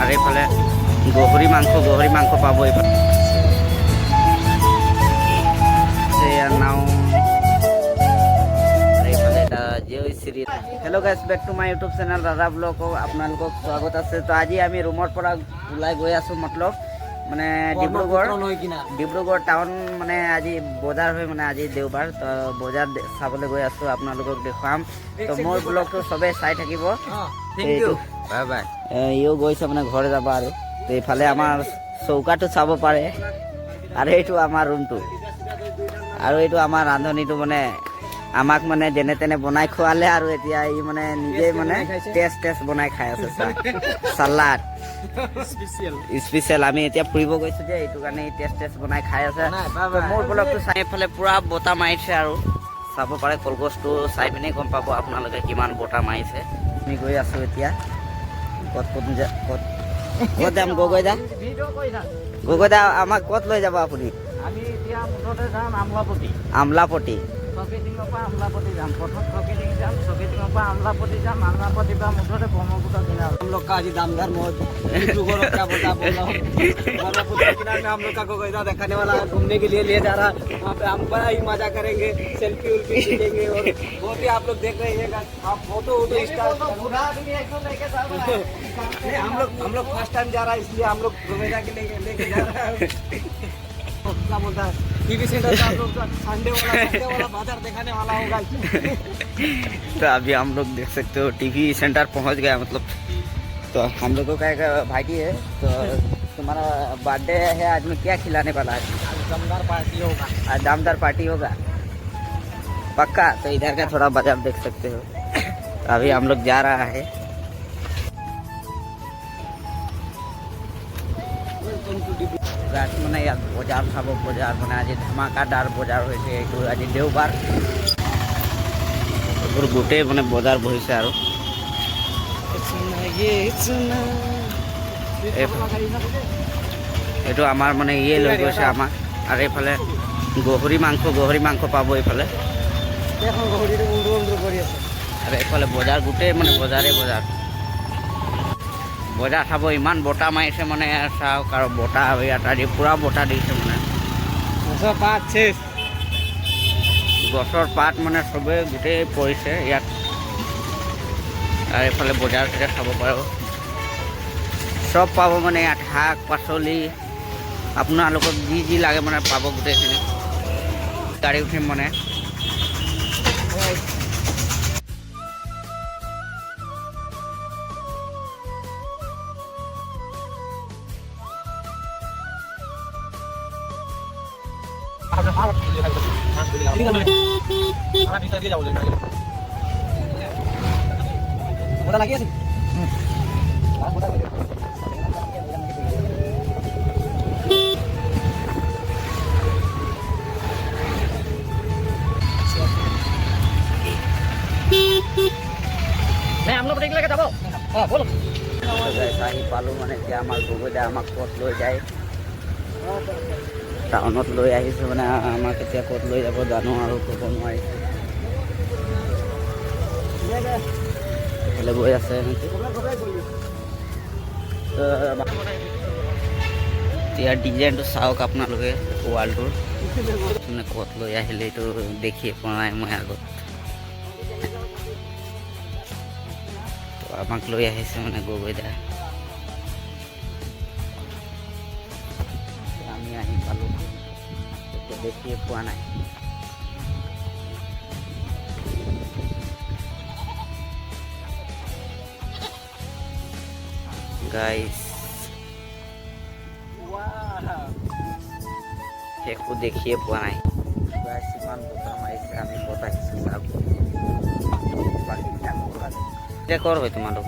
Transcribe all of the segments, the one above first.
আর এইফালে গহরি মাংস পাবো এইফালে নাও আর এইফালে এটা Joyshree. Hello' guys, back to my YouTube channel Radha blog. আপোনালোকক স্বাগত আছে। তো আজি আমি ৰুমৰ পৰা ওলাই গৈ আছোঁ, মতলব মানে ডিব্ৰুগড় টাউন। মানে আজি বজাৰ হয়, মানে আজি দেওবাৰ, তো বজাৰ চাবলৈ গৈ আছোঁ, আপোনালোকক দেখুৱাম। তো মোৰ ব্লগটো চবেই চাই থাকিব। ইও গৈছে মানে ঘৰ যাব আৰু। তো এইফালে আমাৰ চৌকাটো চাব পাৰে, আৰু এইটো আমাৰ ৰুমটো, আৰু এইটো আমাৰ ৰান্ধনীটো মানে আমাক মানে যেনে তেনে বনাই খোৱালে, আৰু এতিয়া ই মানে নিজে মানে টেষ্ট বনাই খাই আছে। Salad special. আমি এতিয়া ফুৰিব গৈছো যে, এইটো কাৰণে টেষ্ট বনাই খাই আছে। মোৰ ব্লগটো চাই এইফালে পুৰা বতাহ মাৰিছে, আৰু চাব পাৰে কলগছটো চাই পিনে গম পাব আপোনালোকে কিমান বতাহ মাৰিছে। আমি গৈ আছো এতিয়া ক'ত যাম? গগৈ দা আমাক ক'ত লৈ যাব আপুনি? আমি এতিয়া মুঠতে যাম আমলাপটি। চকেটিঙৰ পৰা আমলাপটি যাম। প্ৰথম চকেটিং যাম, চকেটিঙৰ পৰা আমলাপটি যাম, আমলাপটিৰ পৰা মুঠতে ব্ৰহ্মপুত্ৰ কিনাर। हम लोग का आज दामदार मौज डिब्रूगढ़ क्या बोलता बोल रहा हूँ। ब्रह्मपुत्र किनारे में हम लोग का गोगोईदा दिखाने वाला है, घूमने के लिए ले जा रहा है। वहाँ पे हम बड़ा ही मजा करेंगे, सेल्फी उल्फी खींचेंगे, और बहुत ही आप लोग देख रहिएगा। आप फोटो स्टार्ट हम लोग फर्स्ट टाइम जा रहा है, इसलिए हम लोग गोगोईदा के लेके जा रहा है। क्या बोलता है टीवी सेंटर का आप लोग संडे वाला बाजार दिखाने वाला होगा। तो अभी हम लोग देख सकते हो टीवी सेंटर पहुंच गया, मतलब तो हम लोगों का एक भाई है। तो तुम्हारा बर्थडे है आज, में क्या खिलाने वाला है? दमदार पार्टी होगा। आज दमदार पार्टी होगा पक्का। तो इधर का थोड़ा बाजार देख सकते हो। अभी हम लोग जा रहा है। মানে ইয়াত বজাৰ চাব, বজাৰ মানে আজি ধামাকাদাৰ বজাৰ হৈছে। এইটো আজি দেওবাৰ, এইবোৰ গোটেই মানে বজাৰ বহিছে। আৰু এইটো আমাৰ মানে ইয়ে লৈ গৈছে আমাক। আৰু এইফালে গহৰি মাংস পাব এইফালে। আৰু এইফালে বজাৰ গোটেই মানে বজাৰ চাব। ইমান বতাহ মাৰিছে মানে চাওক, আৰু বতাহ ইয়াত আজি পুৰা বতাহ দিছে। মানে গছৰ পাত মানে চবেই গোটেই পৰিছে ইয়াত। আৰু এইফালে বজাৰ চাব পাৰো, চব পাব মানে ইয়াত। শাক পাচলি আপোনালোকক যি লাগে মানে পাব গোটেইখিনি। গাড়ী উঠিম মানে। lagi sih. Nih, amlo pergi lagi tak oh, boleh. আহি পালোঁ মানে এতিয়া আমাৰ গগৈদা আমাক ক'ত লৈ যায়। টাউনত লৈ আহিছোঁ মানে, আমাক এতিয়া ক'ত লৈ যাব জানো আৰু ক'ব নোৱাৰিছোঁ। এইফালে গৈ আছে এতিয়া ডিজাইনটো চাওক আপোনালোকে ৱালটোৰ। মানে ক'ত লৈ আহিলে এইটো দেখিয়ে পোৱা নাই মই আগত। আমাক লৈ আহিছে মানে গগৈদা। আমি আহি পালোঁ, দেখিয়ে পোৱা নাই। গাইস একো দেখিয়ে পোৱা নাই। গাইস ইমান বতাহ মাৰিছে, আমি বতাহ চাব। এতিয়া কৰ হয় তোমালোক?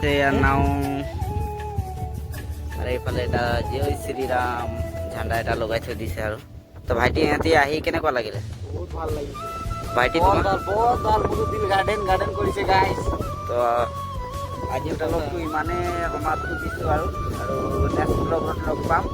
এয়া নাও আৰু এইফালে এটা জয় শ্ৰীৰাম ঝাণ্ডা এটা লগাই থৈ দিছে আৰু তো ভাইটি ইহঁতি আহি কেনেকুৱা লাগিলে বহুত ভাল লাগিছে ভাইটি বহুত তোমাক ভাল মোৰো দিল গাৰ্ডেন কৰিছে গাইছ তো আজি ব্লগটো ইমানেই সমাপ্তি দিছোঁ আৰু নেক্সট ব্লগত লগ পাম